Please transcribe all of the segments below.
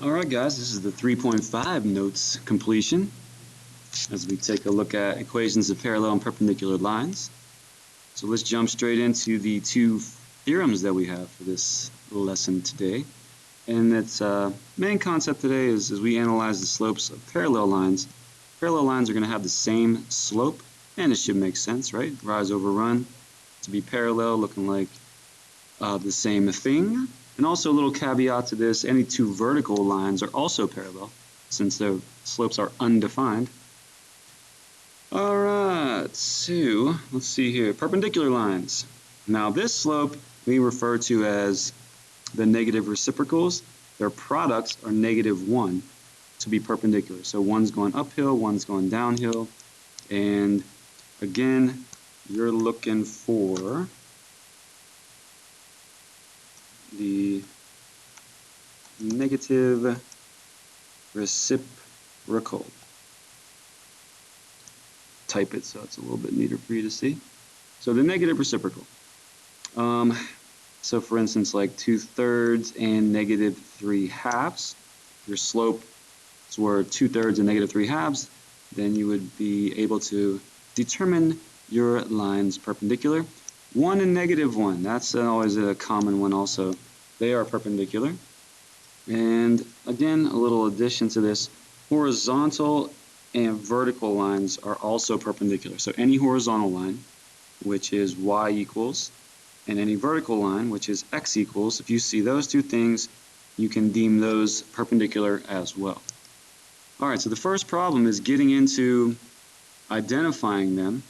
Alright guys, this is the 3.5 notes completion as we take a look at equations of parallel and perpendicular lines. So let's jump straight into the two theorems that we have for this lesson today. And its main concept today is as we analyze the slopes of parallel lines are going to have the same slope, and it should make sense, right? Rise over run to be parallel, looking like the same thing. And also a little caveat to this, any two vertical lines are also parallel since their slopes are undefined. Alright, so let's see here, perpendicular lines. Now this slope we refer to as the negative reciprocals. Their products are -1 to be perpendicular. So one's going uphill, one's going downhill. And again, you're looking for the negative reciprocal. Type it so it's a little bit neater for you to see. So the negative reciprocal. So for instance, like 2/3 and -3/2. Your slope were 2/3 and -3/2. Then you would be able to determine your lines perpendicular. 1 and -1, that's always a common one also. They are perpendicular. And again, a little addition to this, horizontal and vertical lines are also perpendicular. So any horizontal line, which is y equals, and any vertical line, which is x equals, if you see those two things, you can deem those perpendicular as well. Alright, so the first problem is getting into identifying them.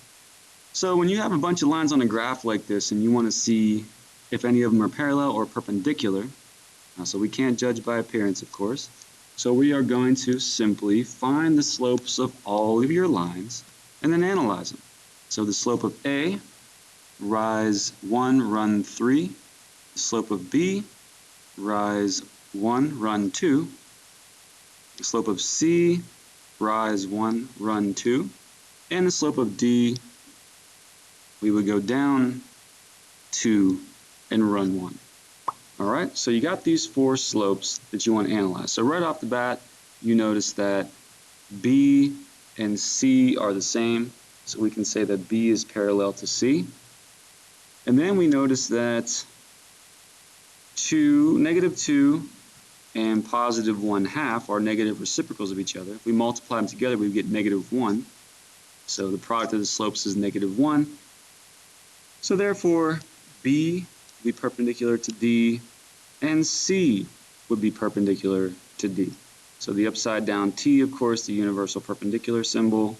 So when you have a bunch of lines on a graph like this and you want to see if any of them are parallel or perpendicular, so we can't judge by appearance, of course. So we are going to simply find the slopes of all of your lines and then analyze them. So the slope of A, rise 1, run 3. The slope of B, rise 1, run 2. The slope of C, rise 1, run 2. And the slope of D, we would go down 2 and run 1. Alright, so you got these four slopes that you want to analyze. So right off the bat, you notice that B and C are the same. So we can say that B is parallel to C. And then we notice that -2 and +1/2 are negative reciprocals of each other. If we multiply them together, we get -1. So the product of the slopes is -1. So therefore, B would be perpendicular to D, and C would be perpendicular to D. So the upside down T, of course, the universal perpendicular symbol.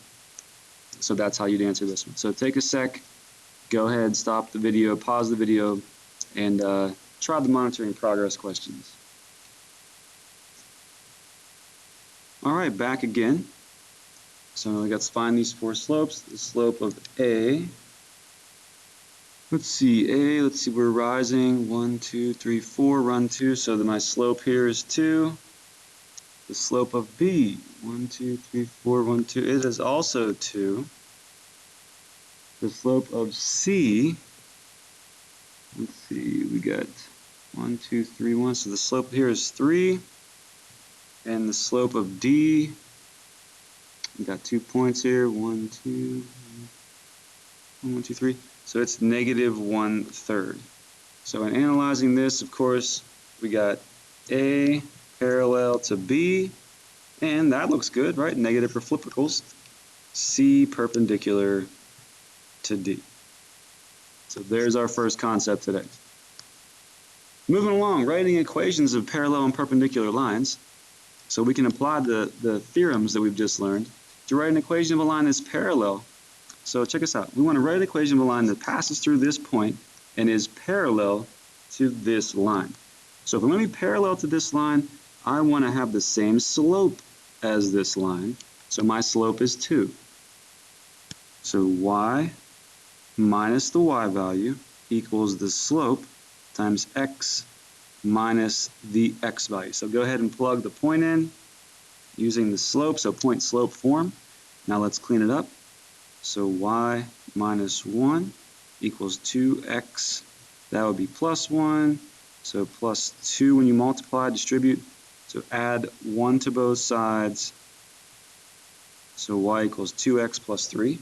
So that's how you'd answer this one. So take a sec, go ahead, stop the video, pause the video, and try the monitoring progress questions. Alright, back again. So let's find these four slopes. The slope of A. Let's see, we're rising, 1, 2, 3, 4, run 2, so my slope here is 2. The slope of B, 1, 2, 3, 4, 1, 2, it is also 2. The slope of C, let's see, we got 1, 2, 3, 1, so the slope here is 3. And the slope of D, we got 2 points here, 1, 2, 1, 2, 3. So it's -1/3. So in analyzing this, of course, we got A parallel to B, and that looks good, right? Negative reciprocals. C perpendicular to D. So there's our first concept today. Moving along, writing equations of parallel and perpendicular lines. So we can apply the theorems that we've just learned to write an equation of a line that's parallel. So check us out. We want to write an equation of a line that passes through this point and is parallel to this line. So if I'm going to be parallel to this line, I want to have the same slope as this line. So my slope is 2. So y minus the y value equals the slope times x minus the x value. So go ahead and plug the point in using the slope, so point slope form. Now let's clean it up. So y minus 1 equals 2x. That would be plus 1. So plus 2 when you multiply, distribute. So add 1 to both sides. So y equals 2x plus 3.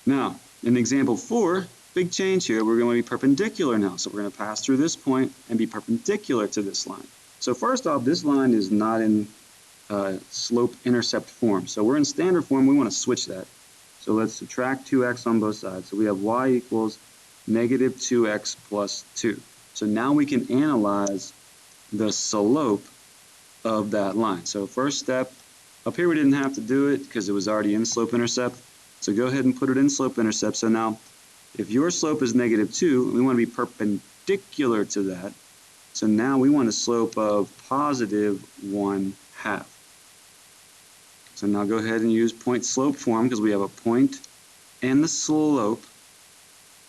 Now, in example 4, big change here, we're going to be perpendicular now. So we're going to pass through this point and be perpendicular to this line. So first off, this line is not in slope-intercept form. So we're in standard form, we want to switch that. So let's subtract 2x on both sides. So we have y equals negative 2x plus 2. So now we can analyze the slope of that line. So first step, up here we didn't have to do it because it was already in slope-intercept. So go ahead and put it in slope-intercept. So now, if your slope is negative 2, we want to be perpendicular to that. So now we want a slope of positive 1/2. So now go ahead and use point slope form because we have a point and the slope.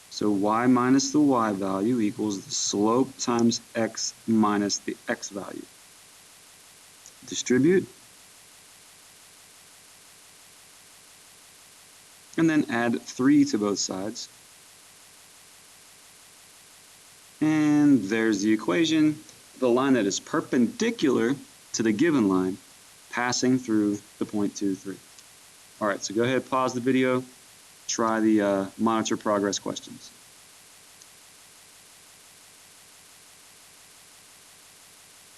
So y minus the y value equals the slope times x minus the x value. Distribute. And then add 3 to both sides. And there's the equation, the line that is perpendicular to the given line, passing through the point 2, 3. All right, so go ahead, pause the video, try the monitor progress questions.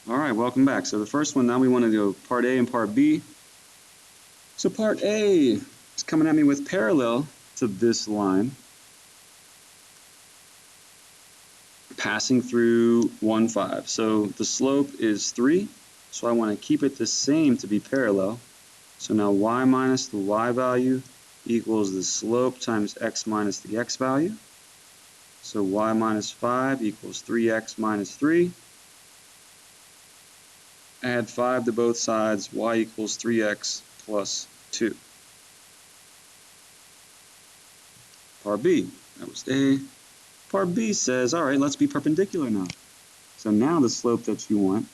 All right, welcome back. So the first one, now we want to do part A and part B. So part A is coming at me with parallel to this line, passing through 1, 5. So the slope is 3, so I want to keep it the same to be parallel. So now y minus the y value equals the slope times x minus the x value. So y minus 5 equals 3x minus 3. Add 5 to both sides, y equals 3x plus 2. Part B, that was A. Part B says, all right, let's be perpendicular now. So now the slope that you want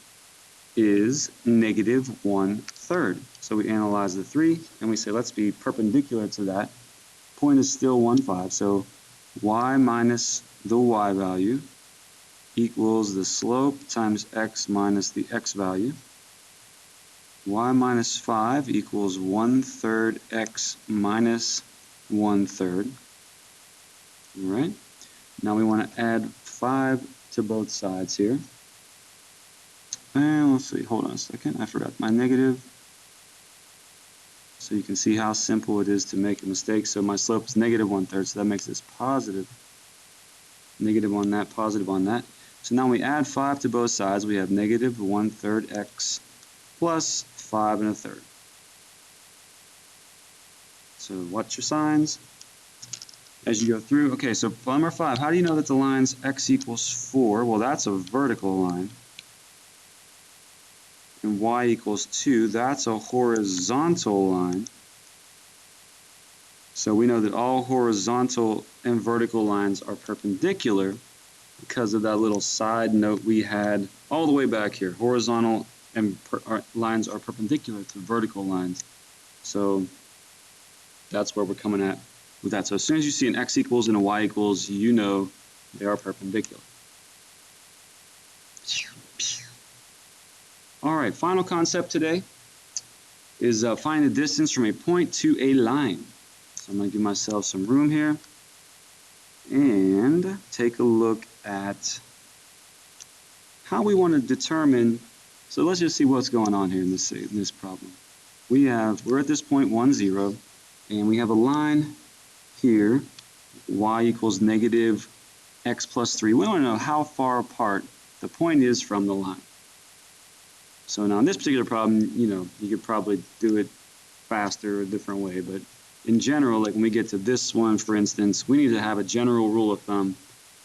is negative 1/3. So we analyze the 3 and we say, let's be perpendicular to that. Point is still 1, 5. So y minus the y value equals the slope times x minus the x value. Y minus 5 equals 1/3 x minus 1/3. All right. Now we want to add 5 to both sides here. And let's see, hold on a second, I forgot my negative. So you can see how simple it is to make a mistake. So my slope is negative 1/3, so that makes this positive. Negative on that, positive on that. So now we add 5 to both sides, we have negative 1/3 x plus 5 1/3. So what's your signs? As you go through, okay, so number 5, how do you know that the line's x equals 4? Well, that's a vertical line. And y equals 2, that's a horizontal line. So we know that all horizontal and vertical lines are perpendicular because of that little side note we had all the way back here. Horizontal and lines are perpendicular to vertical lines. So that's where we're coming at with that. So as soon as you see an x equals and a y equals, you know they are perpendicular. All right, final concept today is find the distance from a point to a line. So I'm going to give myself some room here and take a look at how we want to determine. So let's just see what's going on here in this problem. We're at this point 1, 0, and we have a line here, y equals negative x plus 3. We want to know how far apart the point is from the line. So now in this particular problem, you could probably do it faster, a different way, but in general, like when we get to this one, for instance, we need to have a general rule of thumb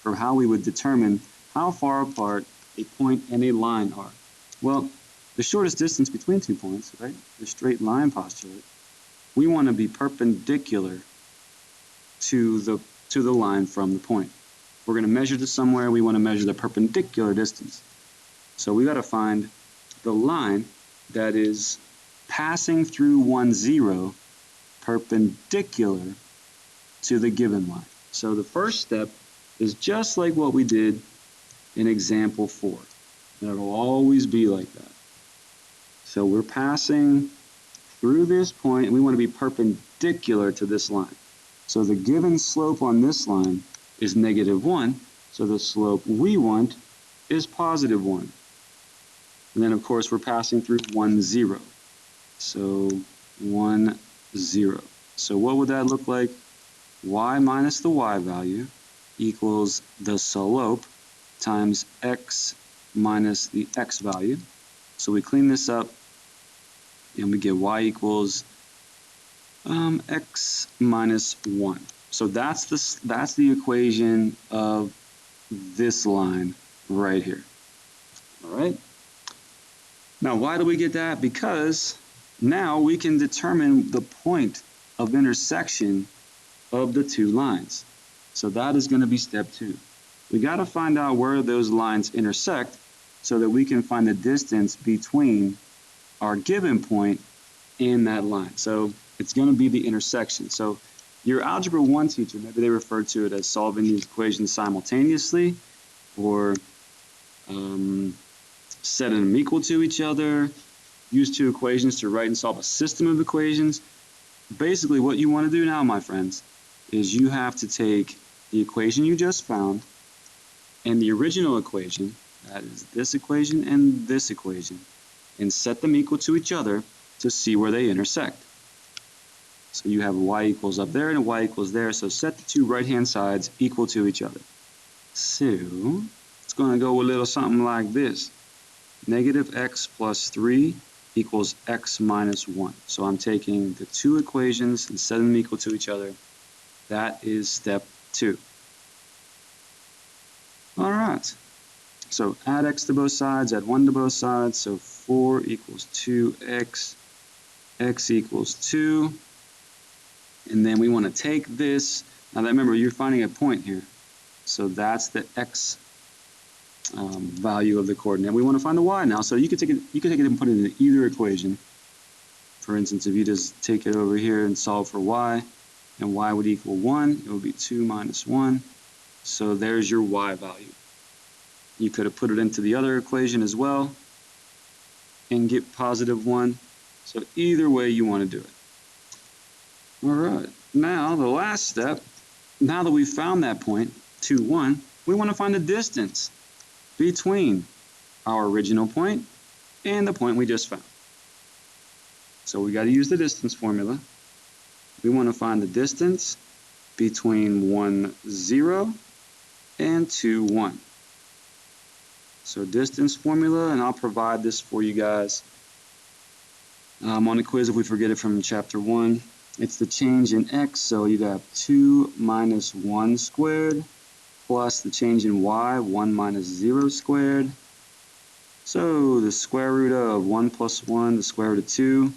for how we would determine how far apart a point and a line are. Well, the shortest distance between 2 points, right, the straight line postulate, we want to be perpendicular to the line from the point. We're going to measure this somewhere, we want to measure the perpendicular distance. So we got to find the line that is passing through 1, 0 perpendicular to the given line. So the first step is just like what we did in example 4. And it'll always be like that. So we're passing through this point, and we want to be perpendicular to this line. So the given slope on this line is -1, so the slope we want is +1. And then, of course, we're passing through 1, 0. So 1, 0. So what would that look like? Y minus the y value equals the slope times x minus the x value. So we clean this up, and we get y equals x minus 1. So that's the equation of this line right here. All right. Now, why do we get that? Because now we can determine the point of intersection of the two lines. So that is going to be step 2. We got to find out where those lines intersect so that we can find the distance between our given point and that line. So it's going to be the intersection. So your Algebra 1 teacher, maybe they refer to it as solving these equations simultaneously, or setting them equal to each other, use two equations to write and solve a system of equations. Basically, what you want to do now, my friends, is you have to take the equation you just found and the original equation, that is this equation and this equation, and set them equal to each other to see where they intersect. So you have y equals up there and y equals there, so set the two right-hand sides equal to each other. So it's going to go a little something like this. -x plus 3 equals x minus 1. So I'm taking the two equations and setting them equal to each other. That is step 2. All right. So add x to both sides, add 1 to both sides. So 4 equals 2x, x equals 2. And then we want to take this. Now remember, you're finding a point here. So that's the x value of the coordinate. We want to find the y now. So you could take it and put it in either equation. For instance, if you just take it over here and solve for y, and y would equal 1, it would be 2 minus 1. So there's your y value. You could have put it into the other equation as well and get +1. So either way you want to do it. All right. Now the last step, now that we've found that point, 2, 1, we want to find the distance between our original point and the point we just found. So we got to use the distance formula. We want to find the distance between 1, 0 and 2, 1. So distance formula, and I'll provide this for you guys on the quiz if we forget it from chapter 1. It's the change in x, so you'd have 2 minus 1 squared plus the change in y, 1 minus 0 squared. So the square root of 1 plus 1, the square root of 2,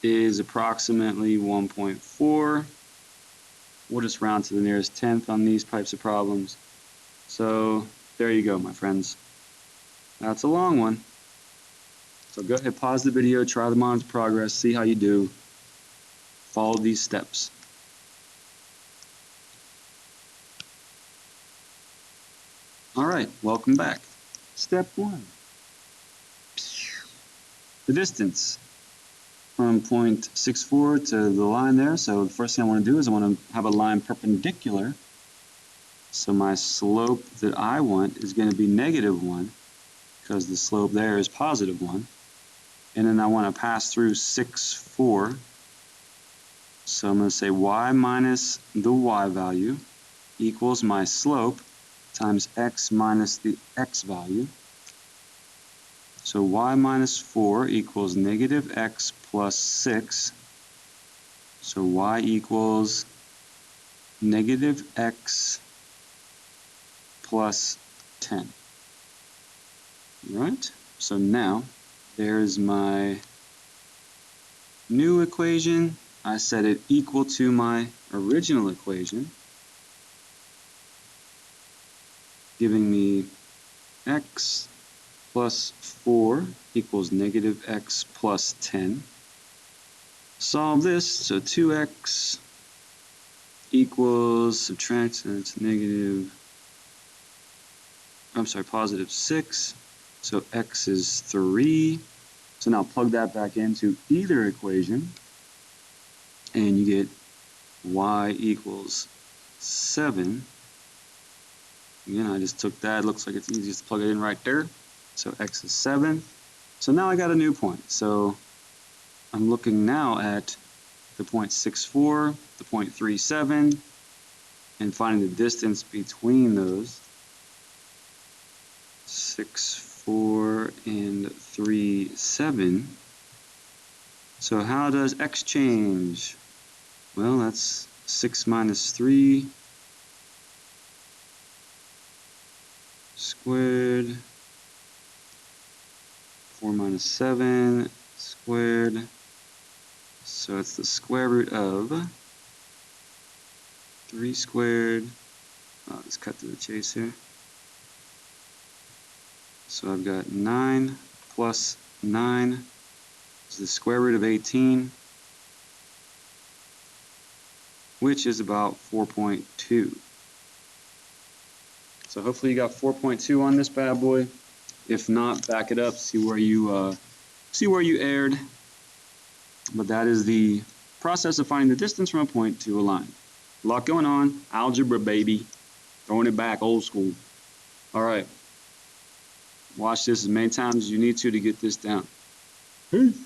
is approximately 1.4. We'll just round to the nearest tenth on these types of problems. So there you go, my friends. That's a long one. So go ahead, pause the video, try the monitor progress, see how you do. Follow these steps. All right, welcome back. Step 1. The distance from point 64 to the line there. So the first thing I want to do is I want to have a line perpendicular. So my slope that I want is going to be -1 because the slope there is +1. And then I want to pass through 6, 4. So I'm going to say y minus the y value equals my slope times x minus the x value. So y minus 4 equals -x plus 6. So y equals -x plus 10. Right? So now there's my new equation. I set it equal to my original equation, giving me x plus 4 equals -x plus 10. Solve this, so 2x equals, subtract, so it's +6. So x is 3. So now plug that back into either equation, and you get y equals 7. Again, I just took that. It looks like it's easiest to plug it in right there. So x is 7. So now I got a new point. So I'm looking now at the 0.64, the 0.37, and finding the distance between those. 6, 4, and 3, 7. So how does x change? Well, that's 6 minus 3 squared, 4 minus 7 squared. So it's the square root of 3 squared. Let's cut to the chase here. So I've got 9 plus 9 is the square root of 18, which is about 4.2. So hopefully you got 4.2 on this bad boy. If not, back it up, see where you erred. But that is the process of finding the distance from a point to a line. A lot going on. Algebra, baby. Throwing it back, old school. All right. Watch this as many times as you need to get this down. Peace.